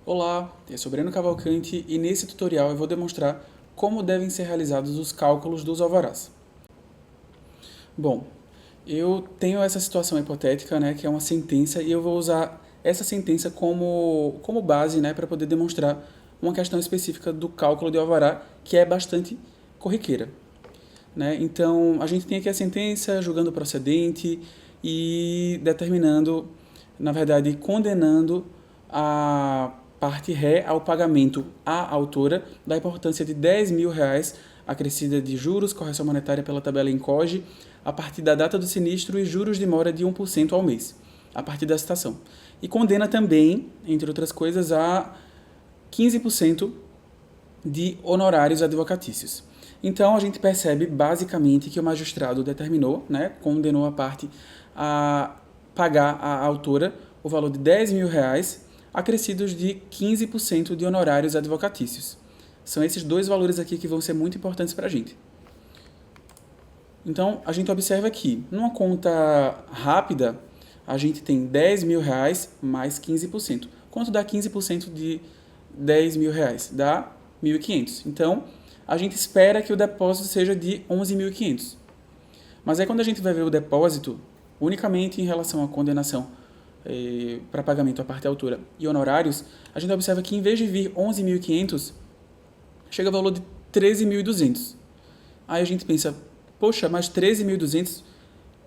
Olá, eu sou Breno Cavalcante e nesse tutorial eu vou demonstrar como devem ser realizados os cálculos dos alvarás. Bom, eu tenho essa situação hipotética, né, que é uma sentença, e eu vou usar essa sentença como base, né, para poder demonstrar uma questão específica do cálculo de alvará, que é bastante corriqueira. Né? Então, a gente tem aqui a sentença julgando o procedente e determinando, na verdade, condenando a parte ré ao pagamento à autora da importância de R$ 10.000 acrescida de juros, correção monetária pela tabela INCOGE, a partir da data do sinistro e juros de mora de 1% ao mês, a partir da citação. E condena também, entre outras coisas, a 15% de honorários advocatícios. Então, a gente percebe basicamente que o magistrado determinou, né, condenou a parte a pagar à autora o valor de R$ 10.000, acrescidos de 15% de honorários advocatícios. São esses dois valores aqui que vão ser muito importantes para a gente. Então, a gente observa que, numa conta rápida, a gente tem R$ 10.000 mais 15%. Quanto dá 15% de R$ 10.000? Dá 1.500. Então, a gente espera que o depósito seja de 11.500. Mas aí quando a gente vai ver o depósito, unicamente em relação à condenação para pagamento à parte autora e honorários, a gente observa que em vez de vir 11.500, chega ao valor de 13.200. Aí a gente pensa, poxa, mas 13.200,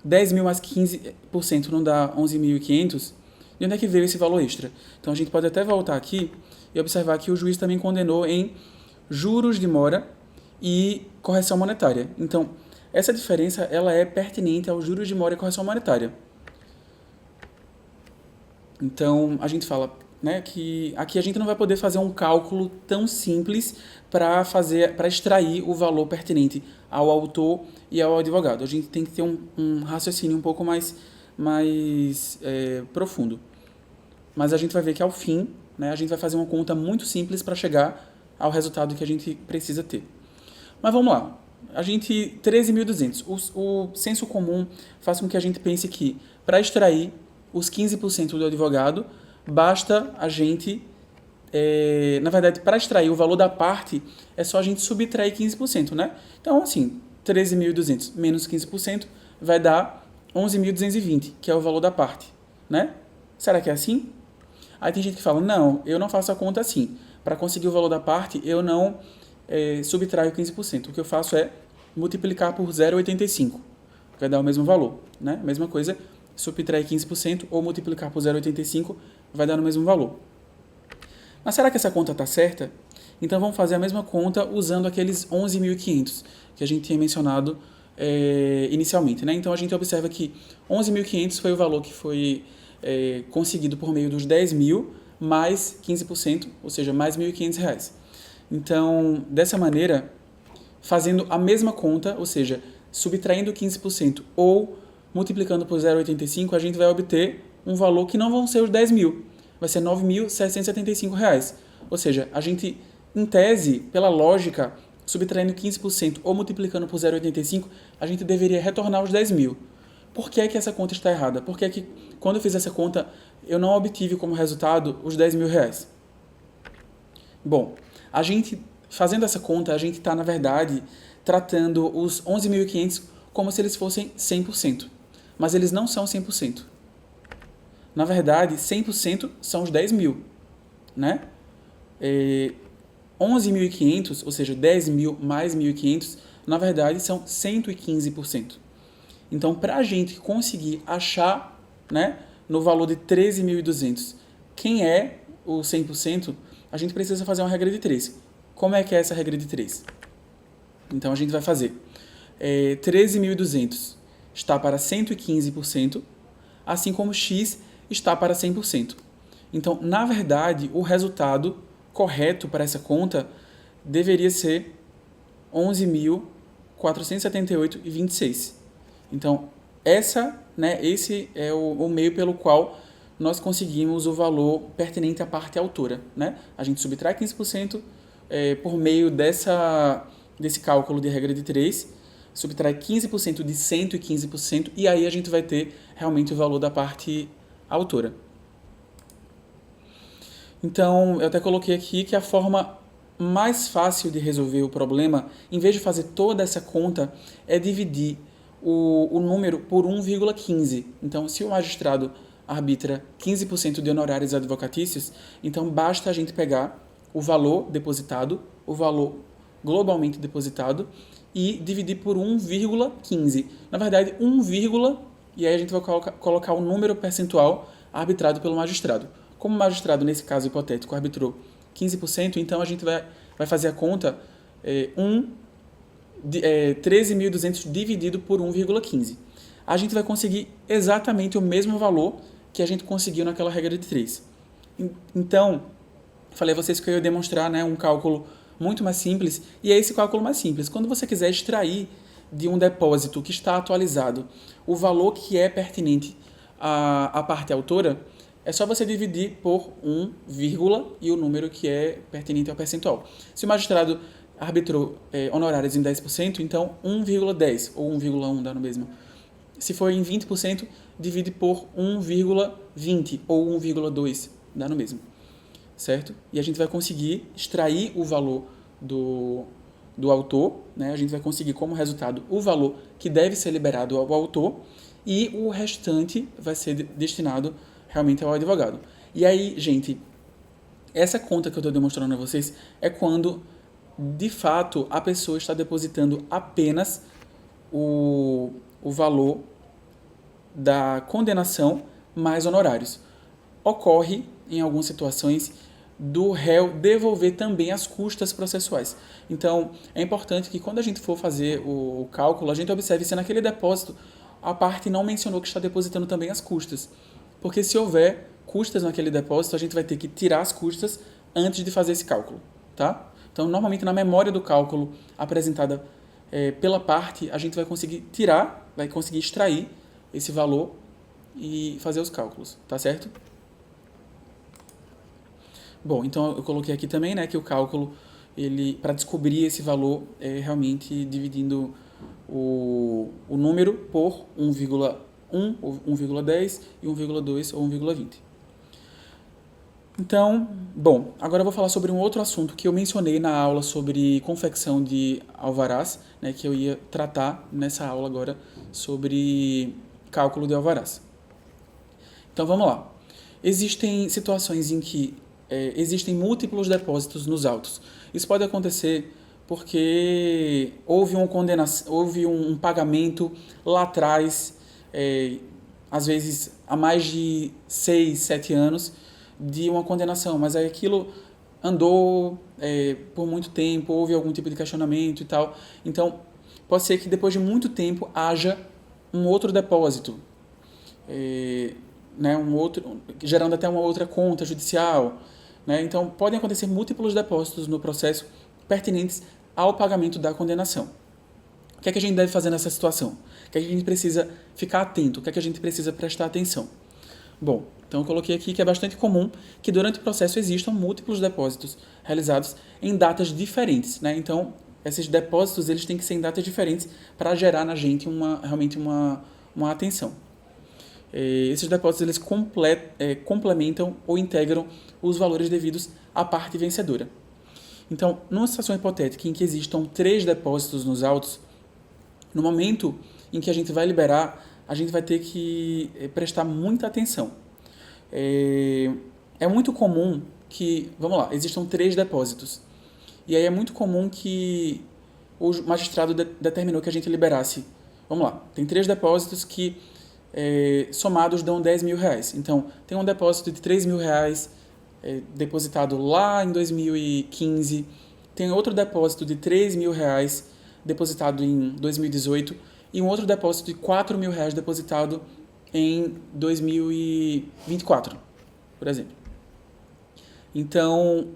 10.000 mais 15% não dá 11.500? De onde é que veio esse valor extra? Então a gente pode até voltar aqui e observar que o juiz também condenou em juros de mora e correção monetária. Então, essa diferença ela é pertinente aos juros de mora e correção monetária. Então, a gente fala, né, que aqui a gente não vai poder fazer um cálculo tão simples para extrair o valor pertinente ao autor e ao advogado. A gente tem que ter um raciocínio um pouco mais profundo. Mas a gente vai ver que ao fim, né, a gente vai fazer uma conta muito simples para chegar ao resultado que a gente precisa ter. Mas vamos lá. A gente, 13.200. O senso comum faz com que a gente pense que, para extrair os 15% do advogado, basta a gente... na verdade, para extrair o valor da parte, é só a gente subtrair 15%, né? Então, assim, 13.200 menos 15% vai dar 11.220, que é o valor da parte, né? Será que é assim? Aí tem gente que fala, não, eu não faço a conta assim. Para conseguir o valor da parte, eu não subtraio 15%. O que eu faço é multiplicar por 0,85. Vai dar o mesmo valor, né? Mesma coisa, subtrair 15% ou multiplicar por 0,85 vai dar o mesmo valor. Mas será que essa conta está certa? Então vamos fazer a mesma conta usando aqueles 11.500 que a gente tinha mencionado inicialmente, né? Então a gente observa que 11.500 foi o valor que foi conseguido por meio dos 10.000 mais 15%, ou seja, mais R$ 1.500. Então, dessa maneira, fazendo a mesma conta, ou seja, subtraindo 15% ou multiplicando por 0,85, a gente vai obter um valor que não vão ser os 10.000, vai ser R$ 9.775. Ou seja, a gente, em tese, pela lógica, subtraindo 15% ou multiplicando por 0,85, a gente deveria retornar os 10.000. Por que é que essa conta está errada? Por que é que, quando eu fiz essa conta, eu não obtive como resultado os R$ 10.000? Bom, a gente, fazendo essa conta, a gente está, na verdade, tratando os 11.500 como se eles fossem 100%. Mas eles não são 100%. Na verdade, 100% são os 10.000, né? 11.500, ou seja, 10.000 mais 1.500, na verdade, são 115%. Então, para a gente conseguir achar, né, no valor de 13.200, quem é o 100%, a gente precisa fazer uma regra de 3. Como é que é essa regra de 3? Então, a gente vai fazer 13.200 está para 115%, assim como x está para 100%. Então, na verdade, o resultado correto para essa conta deveria ser 11.478,26. Então, esse é o meio pelo qual nós conseguimos o valor pertinente à parte autora, né? A gente subtrai 15% por meio desse cálculo de regra de 3, subtrai 15% de 115%, e aí a gente vai ter realmente o valor da parte a autora. Então, eu até coloquei aqui que a forma mais fácil de resolver o problema, em vez de fazer toda essa conta, é dividir o número por 1,15. Então, se o magistrado arbitra 15% de honorários advocatícios, então basta a gente pegar o valor depositado, o valor globalmente depositado, e dividir por 1,15. Na verdade, 1, e aí a gente vai colocar o número percentual arbitrado pelo magistrado. Como o magistrado, nesse caso hipotético, arbitrou 15%, então a gente vai fazer a conta 13.200 dividido por 1,15. A gente vai conseguir exatamente o mesmo valor que a gente conseguiu naquela regra de 3. Então, falei a vocês que eu ia demonstrar, né, um cálculo muito mais simples, e é esse cálculo mais simples. Quando você quiser extrair de um depósito que está atualizado o valor que é pertinente à parte autora, é só você dividir por 1, e o número que é pertinente ao percentual. Se o magistrado arbitrou honorários em 10%, então 1,10 ou 1,1 dá no mesmo. Se for em 20%, divide por 1,20 ou 1,2 dá no mesmo. Certo? E a gente vai conseguir extrair o valor do autor, né? A gente vai conseguir como resultado o valor que deve ser liberado ao autor e o restante vai ser destinado realmente ao advogado. E aí, gente, essa conta que eu estou demonstrando a vocês é quando, de fato, a pessoa está depositando apenas o valor da condenação mais honorários. Ocorre, em algumas situações, do réu devolver também as custas processuais. Então, é importante que quando a gente for fazer o cálculo, a gente observe se naquele depósito a parte não mencionou que está depositando também as custas. Porque se houver custas naquele depósito, a gente vai ter que tirar as custas antes de fazer esse cálculo, tá? Então, normalmente, na memória do cálculo apresentada pela parte, a gente vai conseguir tirar, vai conseguir extrair esse valor e fazer os cálculos, tá certo? Bom, então eu coloquei aqui também, né, que o cálculo, ele, para descobrir esse valor, é realmente dividindo o número por 1,1 ou 1,10 e 1,2 ou 1,20. Então, bom, agora eu vou falar sobre um outro assunto que eu mencionei na aula sobre confecção de alvarás, né, que eu ia tratar nessa aula agora sobre cálculo de alvarás. Então, vamos lá. Existem situações em que existem múltiplos depósitos nos autos. Isso pode acontecer porque houve uma condenação, houve um pagamento lá atrás, às vezes há mais de 6, 7 anos, de uma condenação, mas aí aquilo andou por muito tempo, houve algum tipo de questionamento e tal. Então, pode ser que depois de muito tempo haja um outro depósito, né, gerando até uma outra conta judicial. Né? Então, podem acontecer múltiplos depósitos no processo pertinentes ao pagamento da condenação. O que é que a gente deve fazer nessa situação? O que é que a gente precisa ficar atento? O que é que a gente precisa prestar atenção? Bom, então eu coloquei aqui que é bastante comum que durante o processo existam múltiplos depósitos realizados em datas diferentes. Né? Então, esses depósitos eles têm que ser em datas diferentes para gerar na gente realmente uma atenção. Esses depósitos eles complementam ou integram os valores devidos à parte vencedora. Então, numa situação hipotética em que existam 3 depósitos nos autos, no momento em que a gente vai liberar, a gente vai ter que prestar muita atenção. É muito comum que, vamos lá, existam 3 depósitos. E aí é muito comum que o magistrado determinou que a gente liberasse. Vamos lá, tem 3 depósitos que somados dão 10 mil reais. Então, tem um depósito de 3 mil reais depositado lá em 2015, tem outro depósito de 3 mil reais depositado em 2018 e um outro depósito de 4 mil reais depositado em 2024, por exemplo. Então,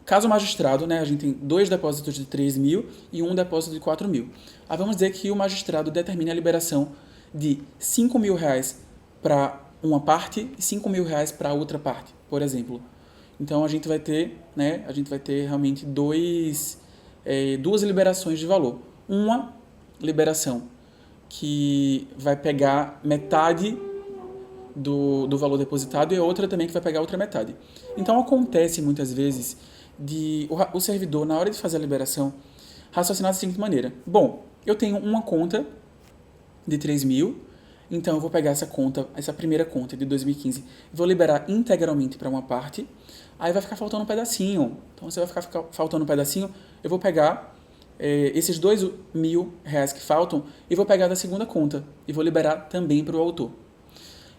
caso o magistrado, né, a gente tem 2 depósitos de 3 mil e um depósito de 4 mil. Aí vamos dizer que o magistrado determine a liberação de 5 mil reais para uma parte e 5 mil reais para outra parte, por exemplo. Então, a gente vai ter realmente duas liberações de valor. Uma liberação que vai pegar metade do valor depositado e a outra também que vai pegar a outra metade. Então acontece muitas vezes de o servidor, na hora de fazer a liberação, raciocinar da seguinte maneira: bom, eu tenho uma conta de 3.000, então eu vou pegar essa primeira conta de 2015, vou liberar integralmente para uma parte, aí vai ficar faltando um pedacinho. Então, se vai ficar faltando um pedacinho, eu vou pegar esses R$ 2.000 que faltam e vou pegar da segunda conta e vou liberar também para o autor.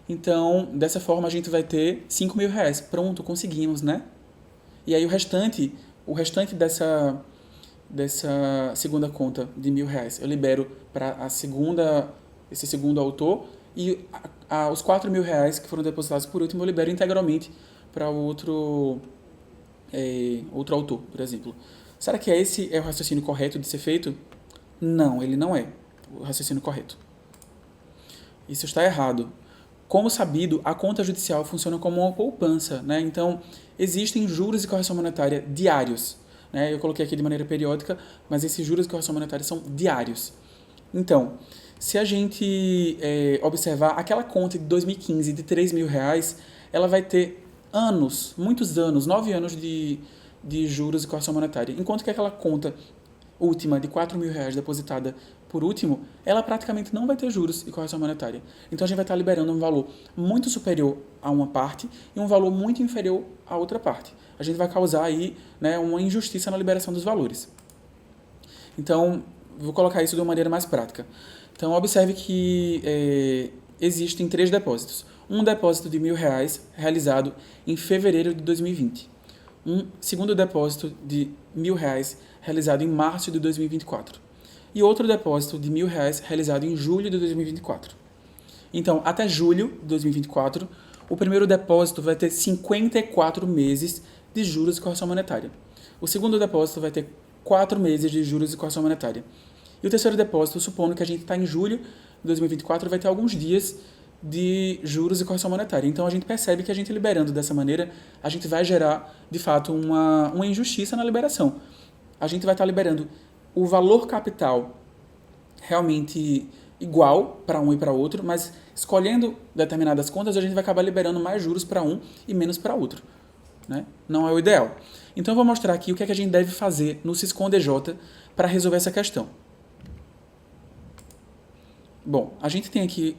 Então, dessa forma, a gente vai ter R$ 5.000. Pronto, conseguimos, né? E aí o restante dessa segunda conta de R$ 1.000, eu libero para esse segundo autor, e os R$ 4.000 que foram depositados por último eu libero integralmente para outro autor, por exemplo. Será que esse é o raciocínio correto de ser feito? Não, ele não é o raciocínio correto. Isso está errado. Como sabido, a conta judicial funciona como uma poupança, né? Então, existem juros e correção monetária diários, né? Eu coloquei aqui de maneira periódica, mas esses juros e correção monetária são diários. Então, se a gente observar aquela conta de 2015 de R$ 3.000, ela vai ter anos, muitos anos, 9 anos de juros e correção monetária. Enquanto que aquela conta última de R$ 4.000 depositada por último, ela praticamente não vai ter juros e correção monetária. Então a gente vai estar liberando um valor muito superior a uma parte e um valor muito inferior à outra parte. A gente vai causar aí, né, uma injustiça na liberação dos valores. Então, vou colocar isso de uma maneira mais prática. Então, observe que existem 3 depósitos. Um depósito de R$ 1.000 realizado em fevereiro de 2020. Um segundo depósito de R$ 1.000 realizado em março de 2024. E outro depósito de R$ 1.000 realizado em julho de 2024. Então, até julho de 2024, o primeiro depósito vai ter 54 meses de juros e correção monetária. O segundo depósito vai ter 4 meses de juros e correção monetária. E o terceiro depósito, supondo que a gente está em julho de 2024, vai ter alguns dias de juros e correção monetária. Então, a gente percebe que a gente liberando dessa maneira, a gente vai gerar, de fato, uma injustiça na liberação. A gente vai estar liberando o valor capital realmente igual para um e para outro, mas escolhendo determinadas contas, a gente vai acabar liberando mais juros para um e menos para outro, né? Não é o ideal. Então, eu vou mostrar aqui o que é que a gente deve fazer no SysCom-DJ para resolver essa questão. Bom, a gente tem aqui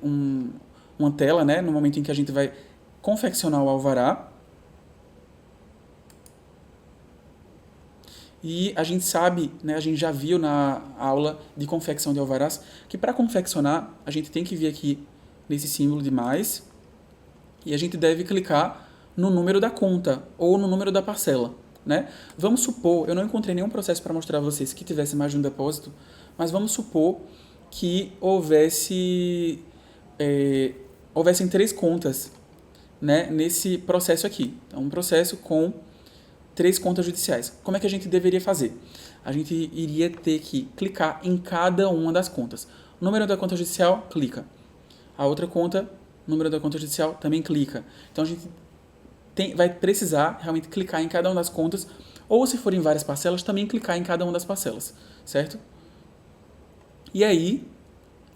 uma tela, né, no momento em que a gente vai confeccionar o alvará. E a gente sabe, né, a gente já viu na aula de confecção de alvarás, que para confeccionar a gente tem que vir aqui nesse símbolo de mais e a gente deve clicar no número da conta ou no número da parcela, né? Vamos supor, eu não encontrei nenhum processo para mostrar a vocês que tivesse mais de um depósito, mas vamos supor que houvessem 3 contas, né, nesse processo aqui. Então, um processo com 3 contas judiciais. Como é que a gente deveria fazer? A gente iria ter que clicar em cada uma das contas. Número da conta judicial, clica. A outra conta, número da conta judicial, também clica. Então, a gente vai precisar realmente clicar em cada uma das contas, ou se forem várias parcelas, também clicar em cada uma das parcelas, certo? E aí,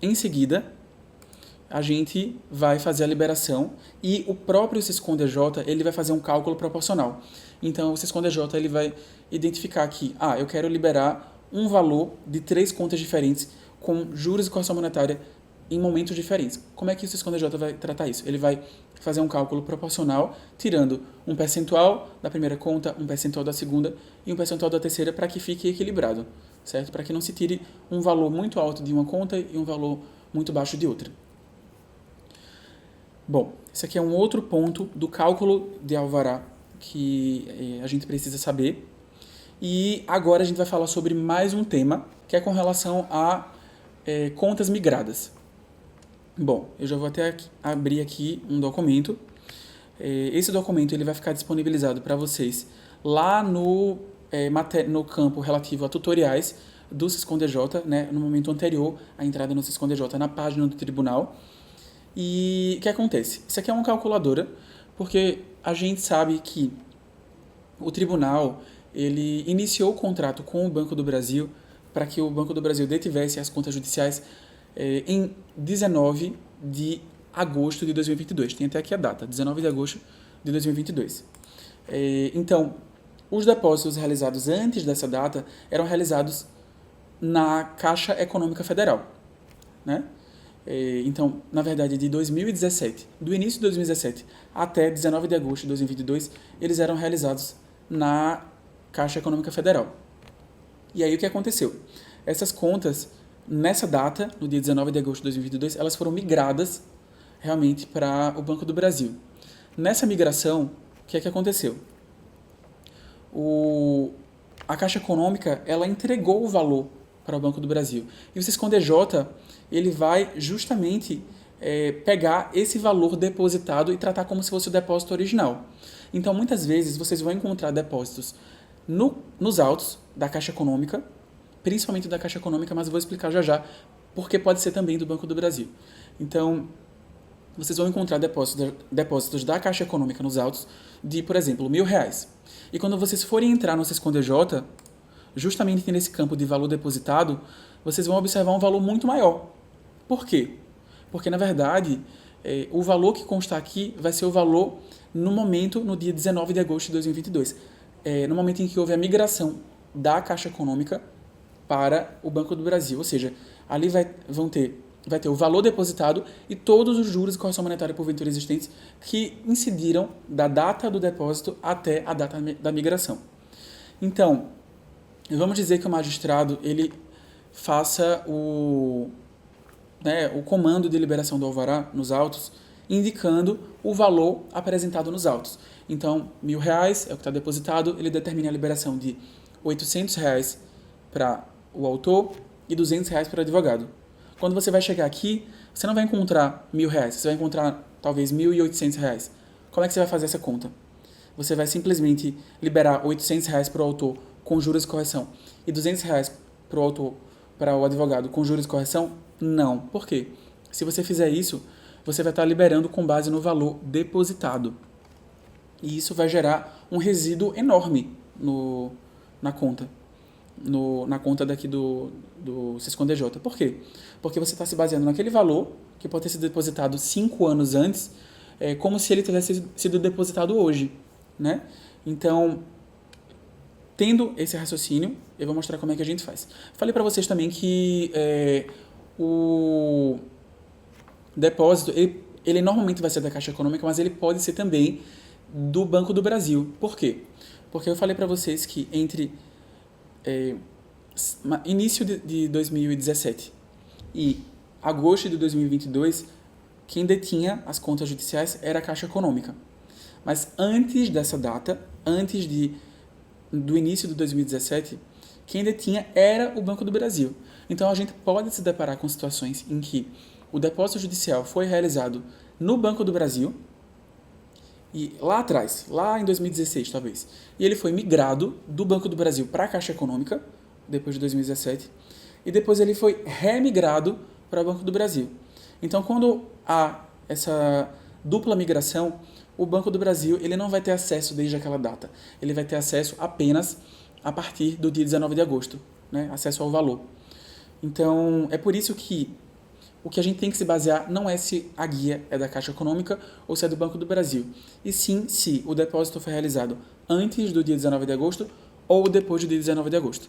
em seguida, a gente vai fazer a liberação e o próprio SysCom-DJ ele vai fazer um cálculo proporcional. Então, o SysCom-DJ ele vai identificar aqui, eu quero liberar um valor de 3 contas diferentes com juros e correção monetária em momentos diferentes. Como é que o SysCom-DJ vai tratar isso? Ele vai fazer um cálculo proporcional, tirando um percentual da primeira conta, um percentual da segunda e um percentual da terceira para que fique equilibrado, certo? Para que não se tire um valor muito alto de uma conta e um valor muito baixo de outra. Bom, esse aqui é um outro ponto do cálculo de alvará que a gente precisa saber. E agora a gente vai falar sobre mais um tema, que é com relação a contas migradas. Bom, eu já vou até abrir aqui um documento. Esse documento ele vai ficar disponibilizado para vocês lá no campo relativo a tutoriais do SysCom-DJ, né, no momento anterior à entrada no SysCom-DJ na página do tribunal. E o que acontece? Isso aqui é uma calculadora, porque a gente sabe que o tribunal ele iniciou o contrato com o Banco do Brasil para que o Banco do Brasil detivesse as contas judiciais em 19 de agosto de 2022. Tem até aqui a data, 19 de agosto de 2022. Então, os depósitos realizados antes dessa data eram realizados na Caixa Econômica Federal, né? Então, na verdade, de 2017, do início de 2017 até 19 de agosto de 2022, eles eram realizados na Caixa Econômica Federal. E aí o que aconteceu? Essas contas, nessa data, no dia 19 de agosto de 2022, elas foram migradas realmente para o Banco do Brasil. Nessa migração, o que é que aconteceu? A Caixa Econômica, ela entregou o valor para o Banco do Brasil. E o Siscom DJ, ele vai justamente pegar esse valor depositado e tratar como se fosse o depósito original. Então, muitas vezes, vocês vão encontrar depósitos nos autos da Caixa Econômica, principalmente da Caixa Econômica, mas eu vou explicar já já, porque pode ser também do Banco do Brasil. Então, vocês vão encontrar depósitos da Caixa Econômica nos autos de, por exemplo, R$1.000. E quando vocês forem entrar no Siscom DJ, justamente nesse campo de valor depositado, vocês vão observar um valor muito maior. Por quê? Porque, na verdade, o valor que consta aqui vai ser o valor no dia 19 de agosto de 2022. No momento em que houve a migração da Caixa Econômica para o Banco do Brasil. Ou seja, ali vai ter o valor depositado e todos os juros e correção monetária porventura existentes que incidiram da data do depósito até a data da migração. Então, vamos dizer que o magistrado ele faça o comando de liberação do alvará nos autos, indicando o valor apresentado nos autos. Então, R$1.000 é o que está depositado, ele determina a liberação de R$800 para o autor e R$200 para o advogado. Quando você vai chegar aqui, você não vai encontrar R$1.000, você vai encontrar talvez R$1.800. Como é que você vai fazer essa conta? Você vai simplesmente liberar R$800 para o autor com juros e correção e R$200 para o advogado com juros e correção? Não. Por quê? Se você fizer isso, você vai estar liberando com base no valor depositado. E isso vai gerar um resíduo enorme na conta. Na conta daqui do Siscom DJ. Por quê? Porque você está se baseando naquele valor que pode ter sido depositado 5 anos antes, como se ele tivesse sido depositado hoje, né? Então, tendo esse raciocínio, eu vou mostrar como é que a gente faz. Falei para vocês também que o depósito, ele normalmente vai ser da Caixa Econômica, mas ele pode ser também do Banco do Brasil. Por quê? Porque eu falei para vocês que entre início de 2017 e agosto de 2022, quem detinha as contas judiciais era a Caixa Econômica. Mas antes dessa data, antes do início de 2017, quem detinha era o Banco do Brasil. Então, a gente pode se deparar com situações em que o depósito judicial foi realizado no Banco do Brasil, e lá atrás, lá em 2016 talvez, e ele foi migrado do Banco do Brasil para a Caixa Econômica, depois de 2017, e depois ele foi remigrado para o Banco do Brasil. Então, quando há essa dupla migração, o Banco do Brasil ele não vai ter acesso desde aquela data, ele vai ter acesso apenas a partir do dia 19 de agosto, né? Acesso ao valor. Então, é por isso que o que a gente tem que se basear não é se a guia é da Caixa Econômica ou se é do Banco do Brasil, e sim se o depósito foi realizado antes do dia 19 de agosto ou depois do dia 19 de agosto.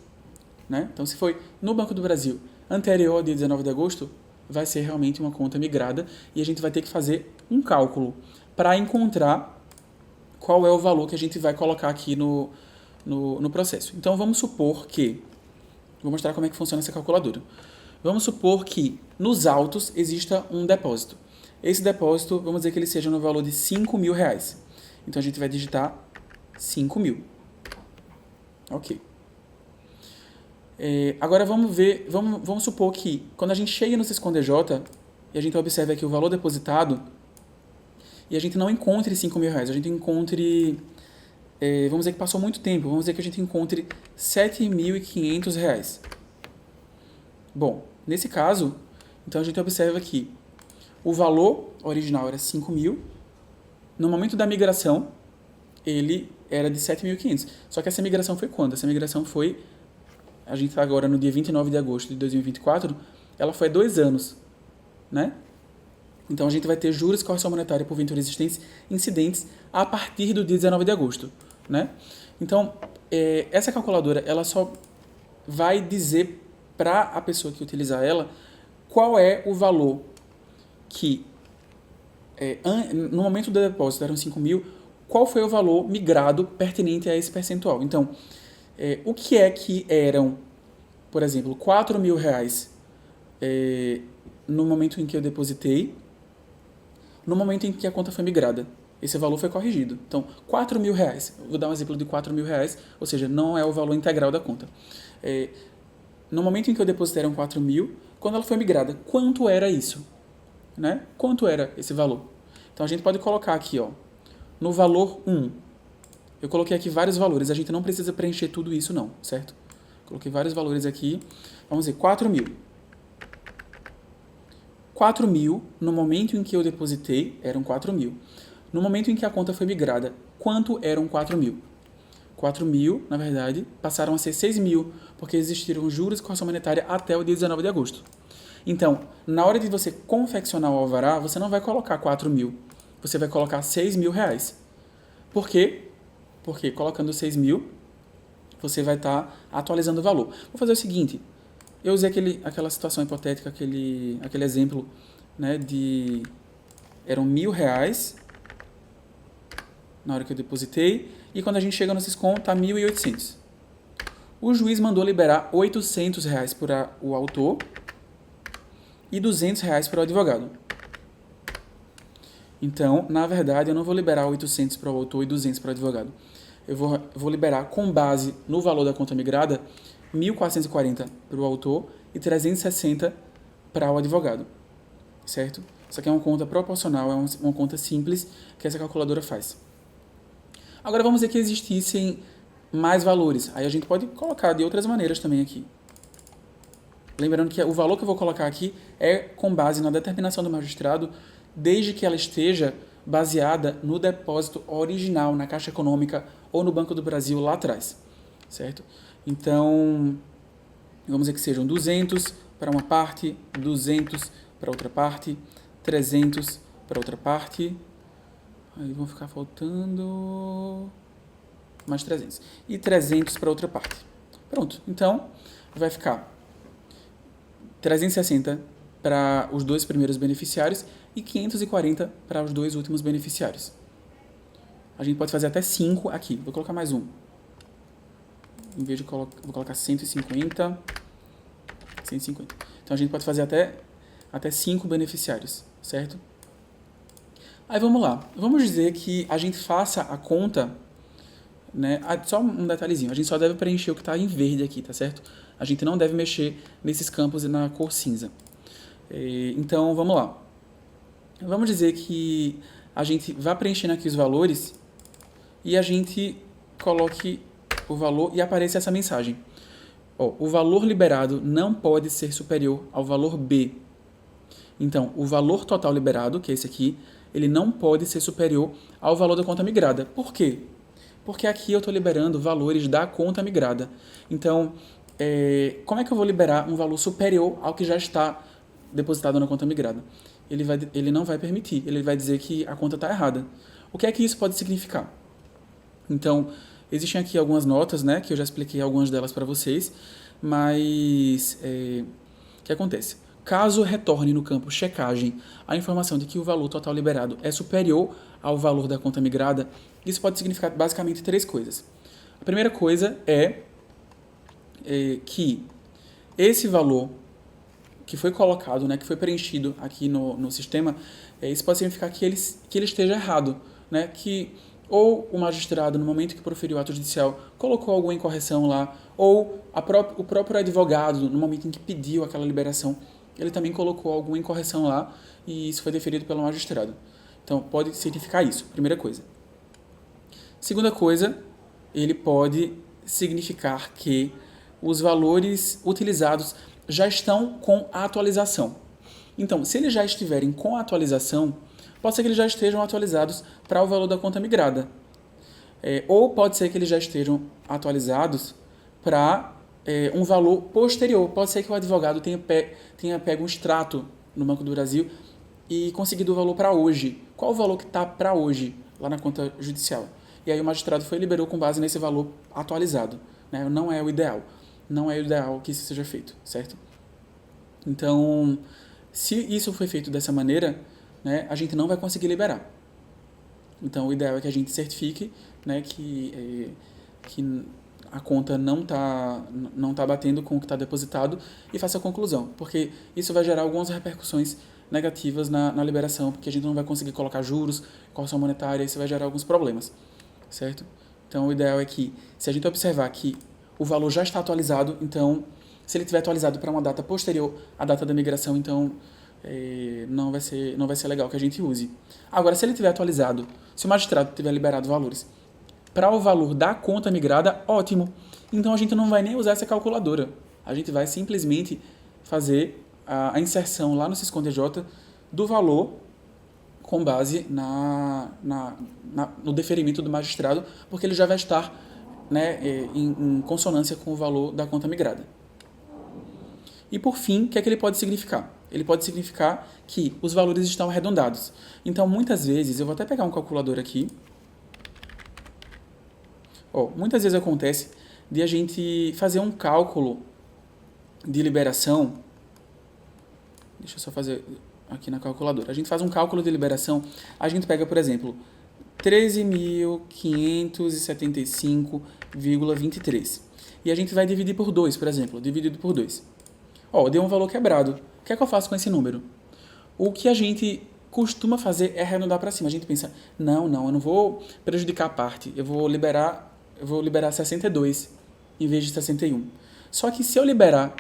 Né? Então, se foi no Banco do Brasil anterior ao dia 19 de agosto, vai ser realmente uma conta migrada e a gente vai ter que fazer um cálculo para encontrar qual é o valor que a gente vai colocar aqui no processo. Então, vamos supor que... Vou mostrar como é que funciona essa calculadora. Vamos supor que nos autos exista um depósito. Esse depósito, vamos dizer que ele seja no valor de R$5.000. Então, a gente vai digitar 5.000. Ok. Agora, vamos supor que quando a gente chega no Siscom DJ e a gente observa aqui o valor depositado e a gente não encontre R$5.000, a gente encontre... vamos dizer que passou muito tempo, vamos dizer que a gente encontre R$7.500. Bom, nesse caso, então a gente observa que o valor original era 5.000, no momento da migração, ele era de 7.500. Só que essa migração foi quando? Essa migração foi, a gente está agora no dia 29 de agosto de 2024, ela foi há 2 anos, né? Então, a gente vai ter juros e correção monetária por ventura incidentes a partir do dia 19 de agosto, né? Então, essa calculadora, ela só vai dizer para a pessoa que utilizar ela qual é o valor que, no momento do depósito, eram 5 mil, qual foi o valor migrado pertinente a esse percentual. Então, o que é que eram, por exemplo, 4 mil reais no momento em que eu depositei, no momento em que a conta foi migrada. Esse valor foi corrigido. Então, 4 mil reais. Vou dar um exemplo de 4 mil reais, ou seja, não é o valor integral da conta. No momento em que eu depositei eram 4 mil, quando ela foi migrada, quanto era isso? Né? Quanto era esse valor? Então, a gente pode colocar aqui, ó, no valor 1. Eu coloquei aqui vários valores, a gente não precisa preencher tudo isso não, certo? Coloquei vários valores aqui. Vamos dizer, 4 mil. 4 mil, no momento em que eu depositei, eram 4 mil. No momento em que a conta foi migrada, quanto eram 4 mil? 4 mil, na verdade, passaram a ser 6 mil, porque existiram juros e correção monetária até o dia 19 de agosto. Então, na hora de você confeccionar o alvará, você não vai colocar 4 mil, você vai colocar 6 mil reais. Por quê? Porque colocando 6 mil, você vai estar atualizando o valor. Vou fazer o seguinte, eu usei aquela situação hipotética, aquele exemplo, né, eram R$ 1.000 na hora que eu depositei, e quando a gente chega no Siscom, está 1.800. O juiz mandou liberar R$ 800 para o autor e R$ 200 para o advogado. Então, na verdade, eu não vou liberar 800 para o autor e 200 para o advogado. Eu vou liberar, com base no valor da conta migrada, 1.440 para o autor e 360 para o advogado, certo? Isso aqui é uma conta proporcional, é uma conta simples que essa calculadora faz. Agora vamos dizer que existissem mais valores. Aí a gente pode colocar de outras maneiras também aqui. Lembrando que o valor que eu vou colocar aqui é com base na determinação do magistrado, desde que ela esteja baseada no depósito original, na Caixa Econômica ou no Banco do Brasil lá atrás, certo? Então, vamos dizer que sejam 200 para uma parte, 200 para outra parte, 300 para outra parte, aí vão ficar faltando mais 300, e 300 para outra parte. Pronto, então vai ficar 360 para os dois primeiros beneficiários e 540 para os dois últimos beneficiários. A gente pode fazer até 5 aqui. Vou colocar mais um. Em vez de vou colocar 150. Então a gente pode fazer até 5 beneficiários, certo? Aí vamos lá. Vamos dizer que a gente faça a conta, né? Só um detalhezinho. A gente só deve preencher o que está em verde aqui, tá certo? A gente não deve mexer nesses campos na cor cinza. Então, vamos lá. Vamos dizer que a gente vá preenchendo aqui os valores e a gente coloque o valor e apareça essa mensagem. O valor liberado não pode ser superior ao valor B. Então, o valor total liberado, que é esse aqui, ele não pode ser superior ao valor da conta migrada. Por quê? Porque aqui eu estou liberando valores da conta migrada. Então, como é que eu vou liberar um valor superior ao que já está depositado na conta migrada? Ele não vai permitir, ele vai dizer que a conta está errada. O que é que isso pode significar? Então, existem aqui algumas notas, né, que eu já expliquei algumas delas para vocês, mas o que acontece? Caso retorne no campo checagem a informação de que o valor total liberado é superior ao valor da conta migrada, isso pode significar basicamente 3 coisas. A primeira coisa é que esse valor que foi colocado, né, que foi preenchido aqui no sistema, isso pode significar que ele esteja errado, né, que ou o magistrado, no momento que proferiu o ato judicial, colocou alguma incorreção lá, ou o próprio advogado, no momento em que pediu aquela liberação, ele também colocou alguma incorreção lá e isso foi deferido pelo magistrado. Então, pode significar isso, primeira coisa. Segunda coisa, ele pode significar que os valores utilizados já estão com a atualização. Então, se eles já estiverem com a atualização, pode ser que eles já estejam atualizados para o valor da conta migrada. Ou pode ser que eles já estejam atualizados para um valor posterior. Pode ser que o advogado tenha pego um extrato no Banco do Brasil e conseguido o valor para hoje. Qual o valor que está para hoje lá na conta judicial? E aí o magistrado foi e liberou com base nesse valor atualizado. Né? Não é o ideal. Não é o ideal que isso seja feito, certo? Então, se isso foi feito dessa maneira, né, a gente não vai conseguir liberar. Então, o ideal é que a gente certifique, né, que a conta não tá batendo com o que está depositado e faça a conclusão, porque isso vai gerar algumas repercussões negativas na liberação, porque a gente não vai conseguir colocar juros, correção monetária, isso vai gerar alguns problemas, certo? Então, o ideal é que, se a gente observar que o valor já está atualizado, então, se ele estiver atualizado para uma data posterior à data da migração, então não vai ser legal que a gente use. Agora, se ele estiver atualizado, se o magistrado tiver liberado valores para o valor da conta migrada, ótimo. Então a gente não vai nem usar essa calculadora. A gente vai simplesmente fazer a inserção lá no SysconTJ do valor com base no deferimento do magistrado, porque ele já vai estar, né, em consonância com o valor da conta migrada. E por fim, o que é que ele pode significar? Ele pode significar que os valores estão arredondados. Então, muitas vezes, eu vou até pegar um calculador aqui. Muitas vezes acontece de a gente fazer um cálculo de liberação. Deixa eu só fazer aqui na calculadora. A gente faz um cálculo de liberação, a gente pega, por exemplo, 13.575,23. E a gente vai dividir por 2, por exemplo, dividido por 2. Deu um valor quebrado. O que é que eu faço com esse número? O que a gente costuma fazer é arredondar para cima. A gente pensa, não, eu não vou prejudicar a parte, eu vou liberar 62 em vez de 61. Só que se eu liberar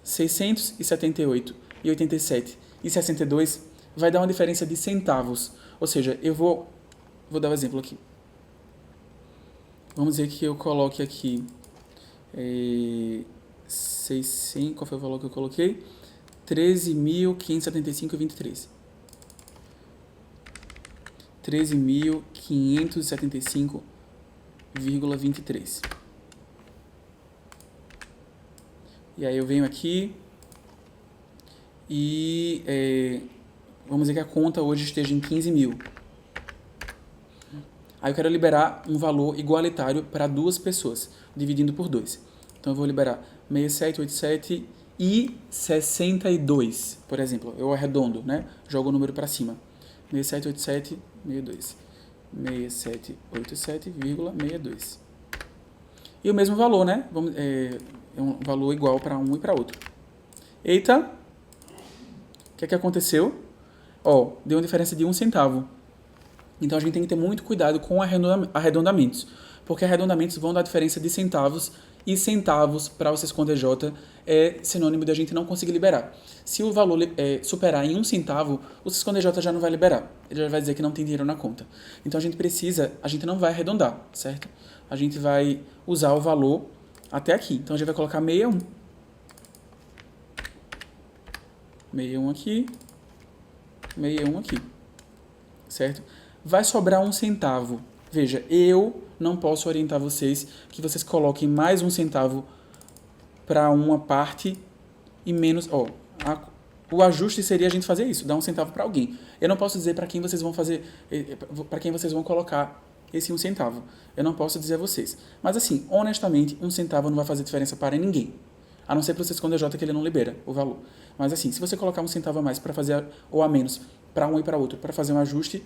678,87 e 62, vai dar uma diferença de centavos. Ou seja, eu vou dar um exemplo aqui. Vamos dizer que eu coloque aqui 600, qual foi o valor que eu coloquei? 13.575,23. 13.575,23. E aí eu venho aqui e vamos dizer que a conta hoje esteja em 15 mil. Aí eu quero liberar um valor igualitário para 2 pessoas, dividindo por 2. Então eu vou liberar 6787 e 62, por exemplo. Eu arredondo, né? Jogo o número para cima. 6787, 62. 6787,62. E o mesmo valor, né? É um valor igual para um e para outro. Eita! O que é que aconteceu? Deu uma diferença de 1 centavo. Então a gente tem que ter muito cuidado com arredondamentos, porque arredondamentos vão dar diferença de centavos, e centavos para o SysconTJ é sinônimo de a gente não conseguir liberar. Se o valor superar em 1 centavo, o SysconTJ já não vai liberar. Ele já vai dizer que não tem dinheiro na conta. Então a gente não vai arredondar, certo? A gente vai usar o valor até aqui. Então a gente vai colocar 61. 61 aqui. 61 aqui. Certo? Vai sobrar 1 centavo. Veja, eu não posso orientar vocês que vocês coloquem mais 1 centavo para uma parte e menos... o ajuste seria a gente fazer isso, dar 1 centavo para alguém. Eu não posso dizer para quem vocês vão fazer, para quem vocês vão colocar esse 1 centavo. Eu não posso dizer a vocês. Mas assim, honestamente, 1 centavo não vai fazer diferença para ninguém. A não ser para o SysconTJ que ele não libera o valor. Mas assim, se você colocar 1 centavo a mais para fazer, ou a menos, para um e para outro, para fazer um ajuste,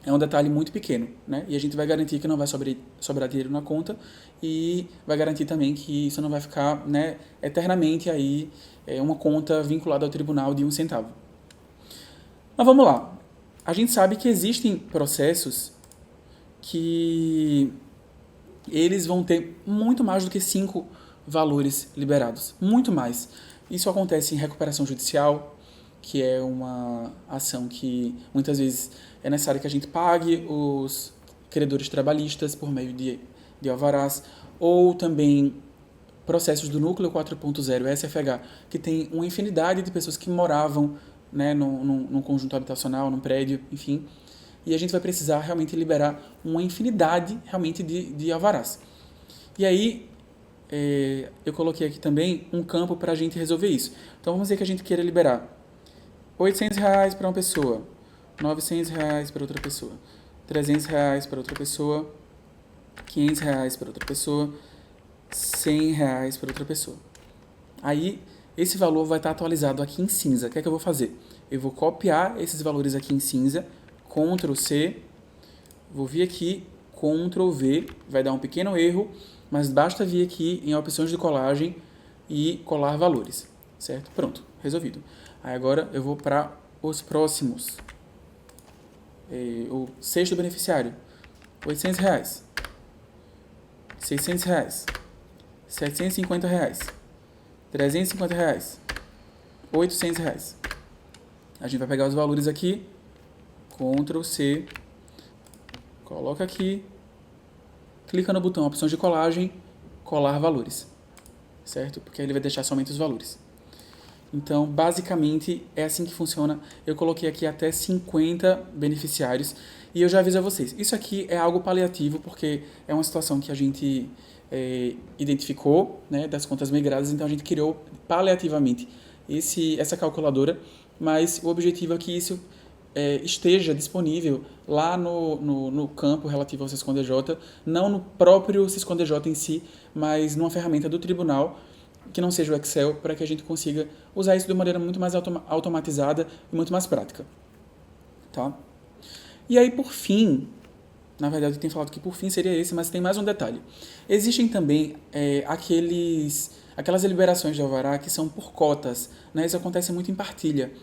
é um detalhe muito pequeno, né? E a gente vai garantir que não vai sobrar dinheiro na conta e vai garantir também que isso não vai ficar, né, eternamente aí uma conta vinculada ao tribunal de 1 centavo. Mas vamos lá. A gente sabe que existem processos que eles vão ter muito mais do que 5 valores liberados. Muito mais. Isso acontece em recuperação judicial, que é uma ação que muitas vezes é necessário que a gente pague os credores trabalhistas por meio de alvarás, ou também processos do Núcleo 4.0 SFH, que tem uma infinidade de pessoas que moravam, né, num conjunto habitacional, num prédio, enfim, e a gente vai precisar realmente liberar uma infinidade realmente de alvarás. E aí, eu coloquei aqui também um campo para a gente resolver isso. Então, vamos dizer que a gente queira liberar R$ 800 para uma pessoa, R$ 900 para outra pessoa, R$ 300 para outra pessoa, R$ 500 para outra pessoa, R$ 100 para outra pessoa. Aí, esse valor vai estar atualizado aqui em cinza. O que é que eu vou fazer? Eu vou copiar esses valores aqui em cinza, Ctrl C, vou vir aqui, Ctrl V, vai dar um pequeno erro, mas basta vir aqui em opções de colagem e colar valores, certo? Pronto, resolvido. Aí agora eu vou para os próximos. O sexto beneficiário, R$ 800, R$ 600, R$ 750, R$ 350, R$ 800. A gente vai pegar os valores aqui, Ctrl C, coloca aqui, clica no botão opções de colagem, colar valores, certo? Porque aí ele vai deixar somente os valores. Então, basicamente, é assim que funciona. Eu coloquei aqui até 50 beneficiários e eu já aviso a vocês. Isso aqui é algo paliativo porque é uma situação que a gente identificou, né, das contas migradas, então a gente criou paliativamente essa calculadora, mas o objetivo é que isso esteja disponível lá no campo relativo ao SysconDJ, não no próprio SysconDJ em si, mas numa ferramenta do tribunal, que não seja o Excel, para que a gente consiga usar isso de uma maneira muito mais automatizada e muito mais prática. Tá? E aí, por fim, na verdade eu tenho falado que por fim seria esse, mas tem mais um detalhe. Existem também aquelas liberações de alvará que são por cotas, né? Isso acontece muito em partilha.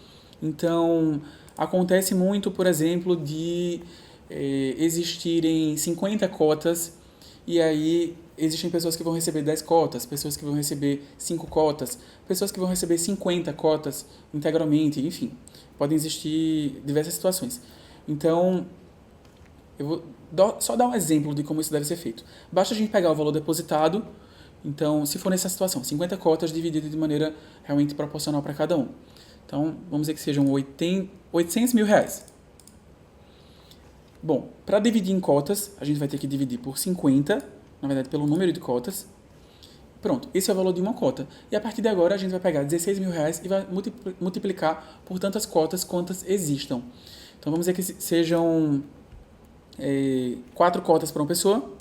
Então, acontece muito, por exemplo, de existirem 50 cotas e aí existem pessoas que vão receber 10 cotas, pessoas que vão receber 5 cotas, pessoas que vão receber 50 cotas integralmente, enfim. Podem existir diversas situações. Então, eu vou só dar um exemplo de como isso deve ser feito. Basta a gente pegar o valor depositado, então, se for nessa situação, 50 cotas divididas de maneira realmente proporcional para cada um. Então, vamos dizer que sejam R$800 mil. Bom, para dividir em cotas, a gente vai ter que dividir por 50, na verdade pelo número de cotas. Pronto, esse é o valor de uma cota. E a partir de agora a gente vai pegar R$16 mil e vai multiplicar por tantas cotas quantas existam. Então vamos dizer que sejam 4 cotas para uma pessoa,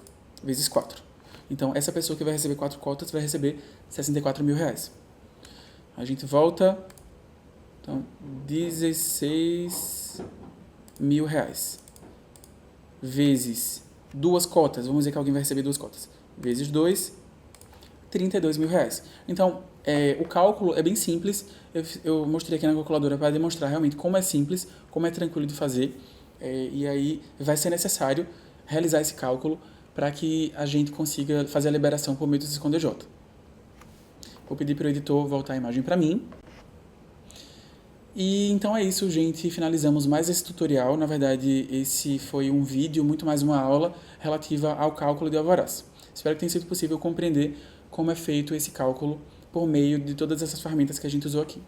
vezes 4. Então essa pessoa que vai receber 4 cotas vai receber R$64 mil. A gente volta, então R$16 mil vezes 2 cotas, vamos dizer que alguém vai receber 2 cotas, vezes 2, R$32 mil. Então, o cálculo é bem simples, eu mostrei aqui na calculadora para demonstrar realmente como é simples, como é tranquilo de fazer, e aí vai ser necessário realizar esse cálculo para que a gente consiga fazer a liberação por meio do SysconDJ. Vou pedir para o editor voltar a imagem para mim. E então é isso, gente. Finalizamos mais esse tutorial. Na verdade, esse foi um vídeo, muito mais uma aula relativa ao cálculo de alvarás. Espero que tenha sido possível compreender como é feito esse cálculo por meio de todas essas ferramentas que a gente usou aqui.